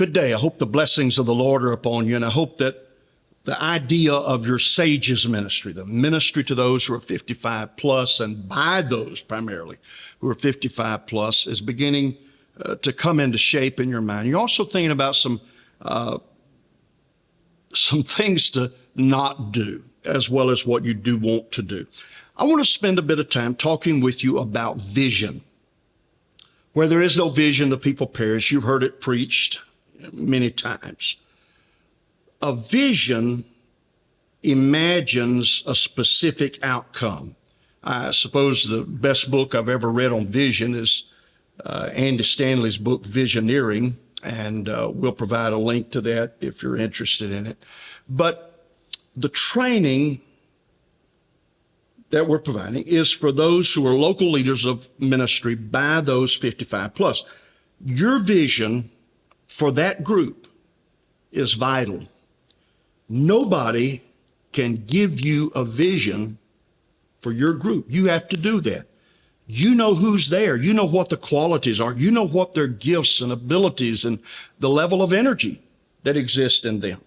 Good day. I hope the blessings of the Lord are upon you, and I hope that the idea of your Sages ministry, the ministry to those who are 55 plus, and by those primarily who are 55 plus, is beginning to come into shape in your mind. You're also thinking about some things to not do, as well as what you do want to do. I want to spend a bit of time talking with you about vision. Where there is no vision, the people perish. You've heard it preached many times. A vision imagines a specific outcome. I suppose the best book I've ever read on vision is Andy Stanley's book, Visioneering, and we'll provide a link to that if you're interested in it. But the training that we're providing is for those who are local leaders of ministry by those 55 plus. Your vision for that group is vital. Nobody can give you a vision for your group. You have to do that. You know who's there. You know what the qualities are. You know what their gifts and abilities and the level of energy that exists in them.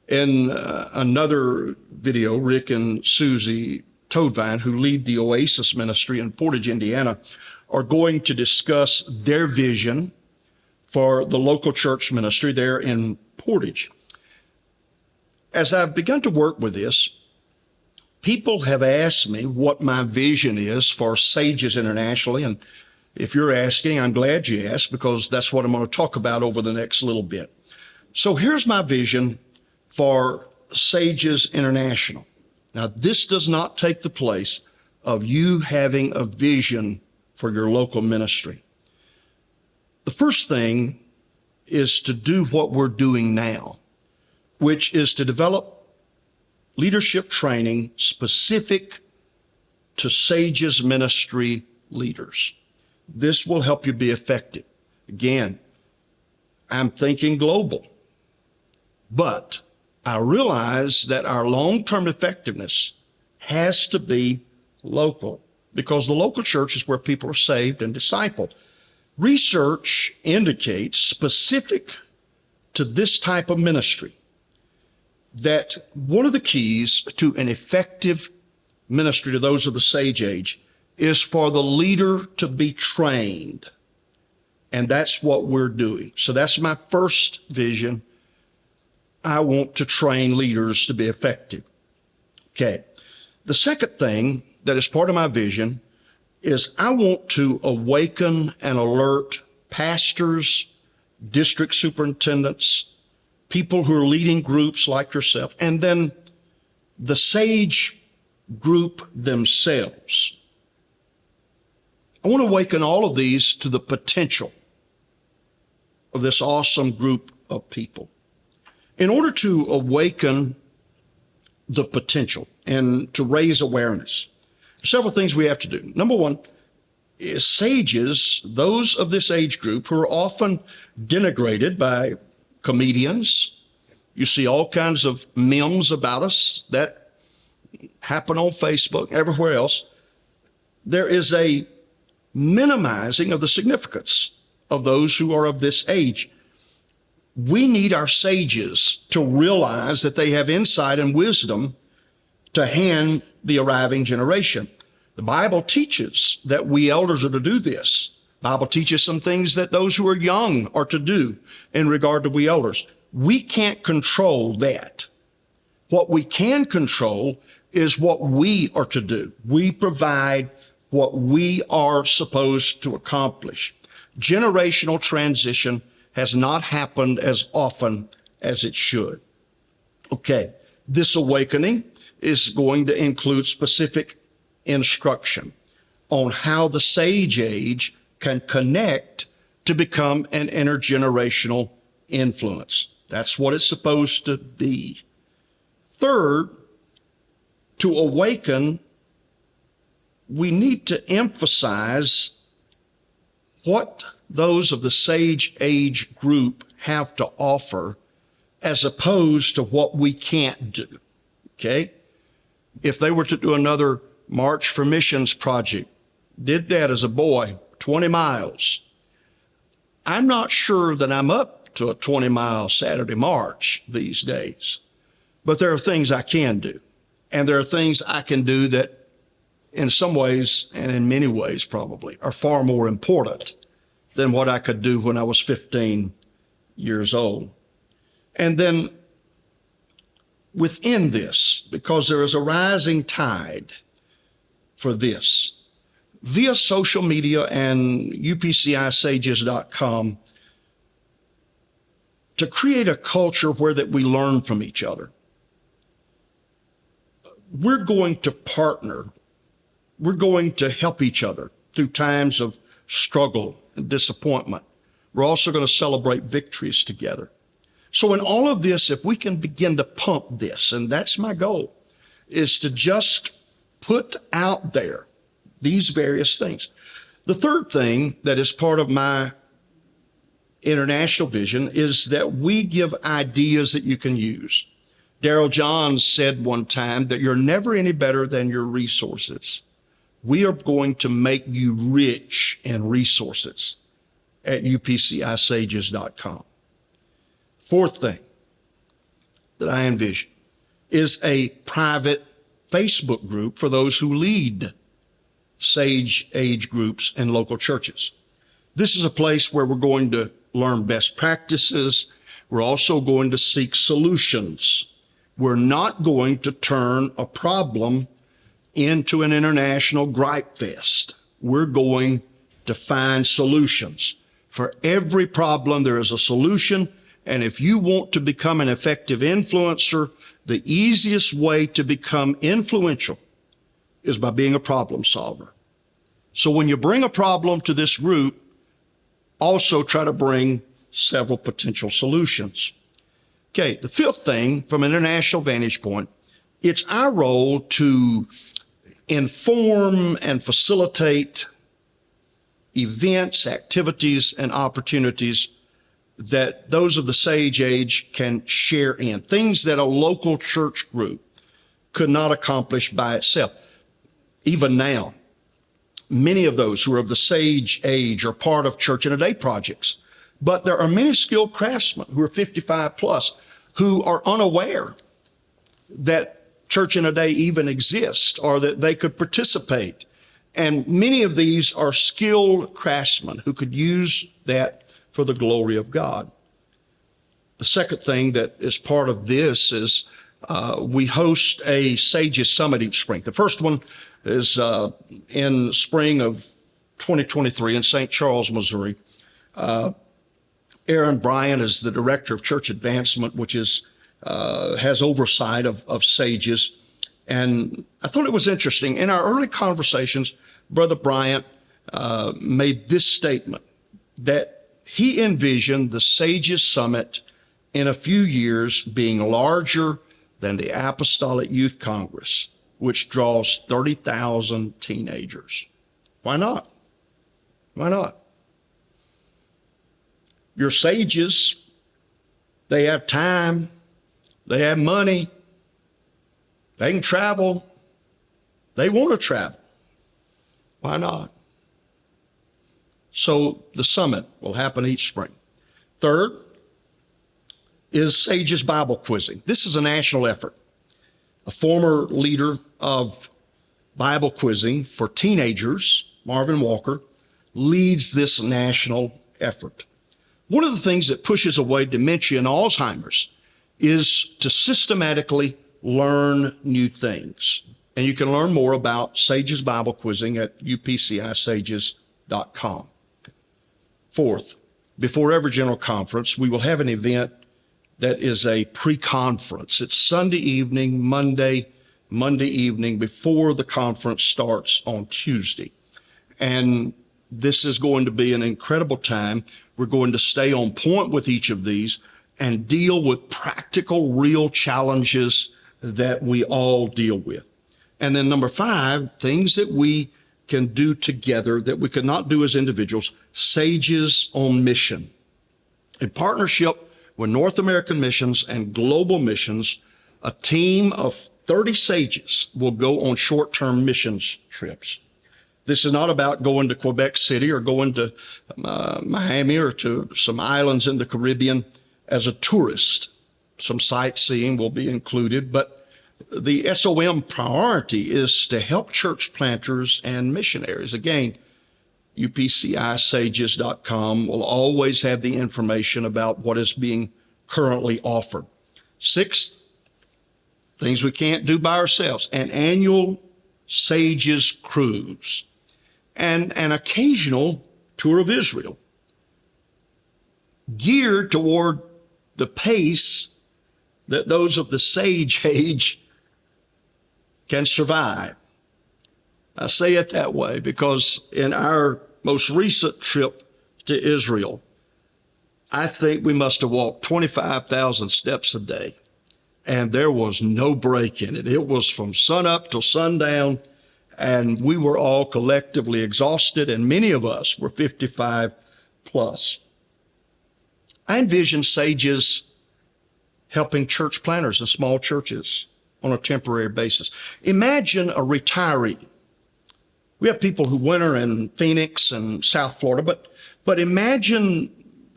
In another video, Rick and Susie Toadvine, who lead the Oasis ministry in Portage, Indiana, are going to discuss their vision for the local church ministry there in Portage. As I've begun to work with this, people have asked me what my vision is for Sages internationally. And if you're asking, I'm glad you asked, because that's what I'm going to talk about over the next little bit. So here's my vision for Sages International. Now, this does not take the place of you having a vision for your local ministry. The first thing is to do what we're doing now, which is to develop leadership training specific to Sages ministry leaders. This will help you be effective. Again, I'm thinking global, but I realize that our long-term effectiveness has to be local, because the local church is where people are saved and discipled. Research indicates, specific to this type of ministry, that one of the keys to an effective ministry to those of the sage age is for the leader to be trained. And that's what we're doing. So that's my first vision. I want to train leaders to be effective. Okay. The second thing that is part of my vision is I want to awaken and alert pastors, district superintendents, people who are leading groups like yourself, and then the sage group themselves. I want to awaken all of these to the potential of this awesome group of people. In order to awaken the potential and to raise awareness, several things we have to do. Number one is sages, those of this age group who are often denigrated by comedians. You see all kinds of memes about us that happen on Facebook, everywhere else. There is a minimizing of the significance of those who are of this age. We need our sages to realize that they have insight and wisdom to hand the arriving generation. The Bible teaches that we elders are to do this. The Bible teaches some things that those who are young are to do in regard to we elders. We can't control that. What we can control is what we are to do. We provide what we are supposed to accomplish. Generational transition has not happened as often as it should. Okay, this awakening is going to include specific instruction on how the sage age can connect to become an intergenerational influence. That's what it's supposed to be. Third, to awaken, we need to emphasize what those of the sage age group have to offer as opposed to what we can't do, okay? If they were to do another March for Missions project, did that as a boy, 20 miles, I'm not sure that I'm up up to a 20-mile Saturday march these days. But there are things I can do. And there are things I can do that in some ways, and in many ways probably, are far more important than what I could do when I was 15 years old. And then within this, because there is a rising tide for this, via social media and UPCIsages.com, to create a culture where that we learn from each other. We're going to partner. We're going to help each other through times of struggle and disappointment. We're also going to celebrate victories together. So in all of this, if we can begin to pump this, and that's my goal, is to just put out there these various things. The third thing that is part of my international vision is that we give ideas that you can use. Darrell Johns said one time that you're never any better than your resources. We are going to make you rich in resources at UPCIsages.com. Fourth thing that I envision is a private Facebook group for those who lead Sage age groups in local churches. This is a place where we're going to learn best practices. We're also going to seek solutions. We're not going to turn a problem into an international gripe fest. We're going to find solutions. For every problem, there is a solution. And if you want to become an effective influencer, the easiest way to become influential is by being a problem solver. So when you bring a problem to this group, also try to bring several potential solutions. Okay, the fifth thing from an international vantage point, it's our role to inform and facilitate events, activities, and opportunities that those of the Sage age can share in, things that a local church group could not accomplish by itself. Even now, many of those who are of the Sage age are part of Church in a Day projects, but there are many skilled craftsmen who are 55 plus who are unaware that Church in a Day even exists or that they could participate. And many of these are skilled craftsmen who could use that for the glory of God. The second thing that is part of this is we host a Sages Summit each spring. The first one is in spring of 2023 in St. Charles, Missouri. Aaron Bryan is the director of church advancement, which is has oversight of Sages. And I thought it was interesting. In our early conversations, Brother Bryant made this statement that he envisioned the Sages Summit in a few years being larger than the Apostolic Youth Congress, which draws 30,000 teenagers. Why not? Why not? Your sages, they have time, they have money, they can travel, they want to travel. Why not? So the summit will happen each spring. Third is Sages Bible Quizzing. This is a national effort. A former leader of Bible quizzing for teenagers, Marvin Walker, leads this national effort. One of the things that pushes away dementia and Alzheimer's is to systematically learn new things. And you can learn more about Sages Bible Quizzing at UPCIsages.com. Fourth, before every general conference, we will have an event that is a pre-conference. It's Sunday evening, Monday evening before the conference starts on Tuesday. And this is going to be an incredible time. We're going to stay on point with each of these and deal with practical, real challenges that we all deal with. And then number 5, things that we can do together that we could not do as individuals, Sages on Mission. In partnership with North American Missions and Global Missions, a team of 30 sages will go on short-term missions trips. This is not about going to Quebec City or going to Miami or to some islands in the Caribbean as a tourist. Some sightseeing will be included, but the SOM priority is to help church planters and missionaries. Again, UPCIsages.com will always have the information about what is being currently offered. Sixth, things we can't do by ourselves, an annual Sages cruise and an occasional tour of Israel, geared toward the pace that those of the sage age can survive. I say it that way because in our most recent trip to Israel, I think we must have walked 25,000 steps a day, and there was no break in it. It was from sunup till sundown, and we were all collectively exhausted, and many of us were 55 plus. I envision sages helping church planters in small churches on a temporary basis. Imagine a retiree. We have people who winter in Phoenix and South Florida, but imagine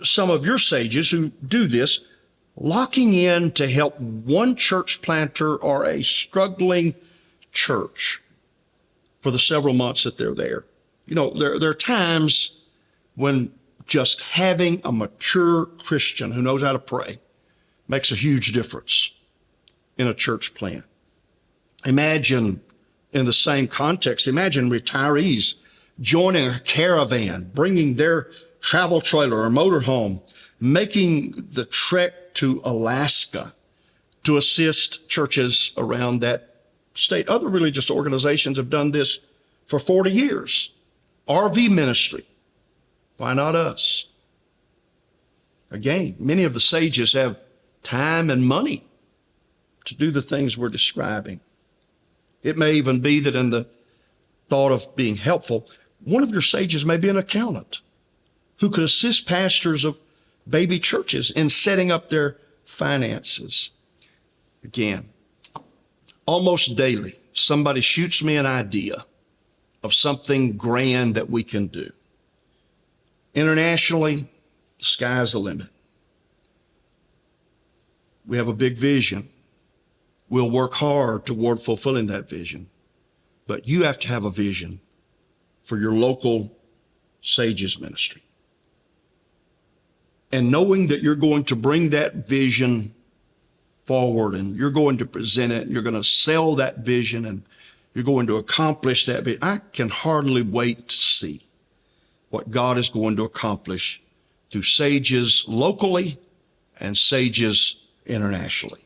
some of your sages who do this locking in to help one church planter or a struggling church for the several months that they're there. You know, there are times when just having a mature Christian who knows how to pray makes a huge difference in a church plant. Imagine, in the same context, imagine retirees joining a caravan, bringing their travel trailer or motorhome, making the trek to Alaska to assist churches around that state. Other religious organizations have done this for 40 years. RV ministry. Why not us? Again, many of the sages have time and money to do the things we're describing. It may even be that in the thought of being helpful, one of your sages may be an accountant who could assist pastors of baby churches in setting up their finances. Again, almost daily, somebody shoots me an idea of something grand that we can do. Internationally, the sky's the limit. We have a big vision. We'll work hard toward fulfilling that vision. But you have to have a vision for your local Sages ministry. And knowing that you're going to bring that vision forward and you're going to present it, you're going to sell that vision and you're going to accomplish that vision. I can hardly wait to see what God is going to accomplish through Sages locally and Sages internationally.